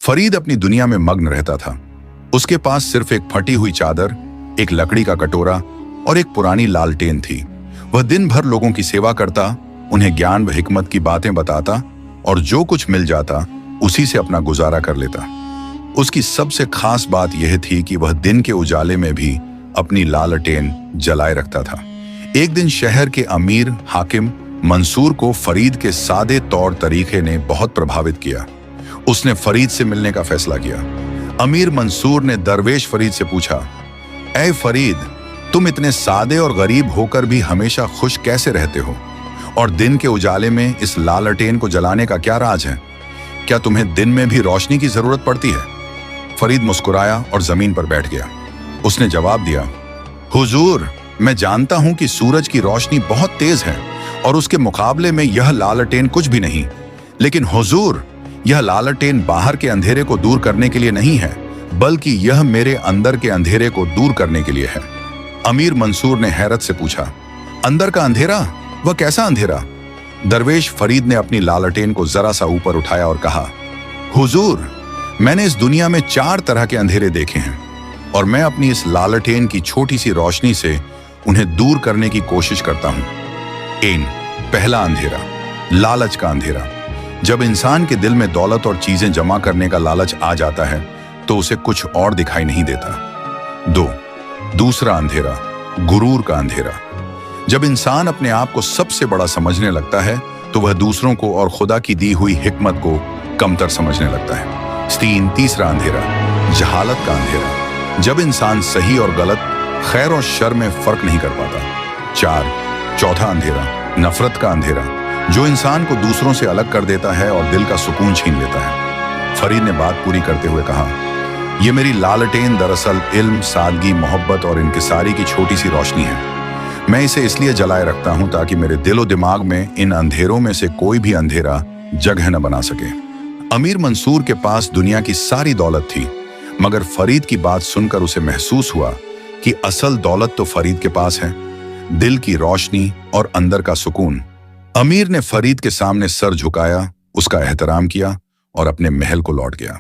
फरीद अपनी दुनिया में मग्न रहता था। उसके पास सिर्फ एक फटी हुई चादर, एक लकड़ी का कटोरा और एक पुरानी लालटेन थी। वह दिन भर लोगों की सेवा करता, उन्हें ज्ञान व हिकमत की बातें बताता और जो कुछ मिल जाता उसी से अपना गुजारा कर लेता। उसकी सबसे खास बात यह थी कि वह दिन के उजाले में भी अपनी लालटेन जलाए रखता था। एक दिन शहर के अमीर हाकिम मंसूर को फरीद के सादे तौर तरीके ने बहुत प्रभावित किया। उसने फरीद से मिलने का फैसला किया। अमीर मंसूर ने दरवेश फरीद से पूछा, ऐ फरीद, तुम इतने सादे और गरीब होकर भी हमेशा खुश कैसे रहते हो? और दिन के उजाले में इस लालटेन को जलाने का क्या राज है? क्या तुम्हें दिन में भी रोशनी की जरूरत पड़ती है? फरीद मुस्कुराया और जमीन पर बैठ गया। उसने जवाब दिया, हुजूर, मैं जानता हूं कि सूरज की रोशनी बहुत तेज है और उसके मुकाबले में यह लालटेन कुछ भी नहीं। लेकिन हुजूर, यह लालटेन बाहर के अंधेरे को दूर करने के लिए नहीं है, बल्कि यह मेरे अंदर के अंधेरे को दूर करने के लिए है। अमीर मंसूर ने हैरत से पूछा, अंदर का अंधेरा? वह कैसा अंधेरा? दरवेश फरीद ने अपनी लालटेन को जरा सा ऊपर उठाया और कहा, हुजूर, मैंने इस दुनिया में 4 तरह के अंधेरे देखे हैं और मैं अपनी इस लालटेन की छोटी सी रोशनी से उन्हें दूर करने की कोशिश करता हूं। पहला अंधेरा, लालच का अंधेरा। जब इंसान के दिल में दौलत और चीजें जमा करने का लालच आ जाता है तो उसे कुछ और दिखाई नहीं देता। 2. दूसरा अंधेरा, गुरूर का अंधेरा। जब इंसान अपने आप को सबसे बड़ा समझने लगता है तो वह दूसरों को और खुदा की दी हुई हिकमत को कमतर समझने लगता है। 3. तीसरा अंधेरा, जहालत का अंधेरा। जब इंसान सही और गलत, खैर और शर में फर्क नहीं कर पाता। 4. चौथा अंधेरा, नफरत का अंधेरा, जो इंसान को दूसरों से अलग कर देता है और दिल का सुकून छीन लेता है। फरीद ने बात पूरी करते हुए कहा, यह मेरी लालटेन दरअसल इल्म, सादगी, मोहब्बत और इनकिसारी की छोटी सी रोशनी है। मैं इसे इसलिए जलाए रखता हूं ताकि मेरे दिलो दिमाग में इन अंधेरों में से कोई भी अंधेरा जगह न बना सके। अमीर मंसूर के पास दुनिया की सारी दौलत थी, मगर फरीद की बात सुनकर उसे महसूस हुआ कि असल दौलत तो फरीद के पास है, दिल की रोशनी और अंदर का सुकून। अमीर ने फरीद के सामने सर झुकाया, उसका एहतराम किया और अपने महल को लौट गया।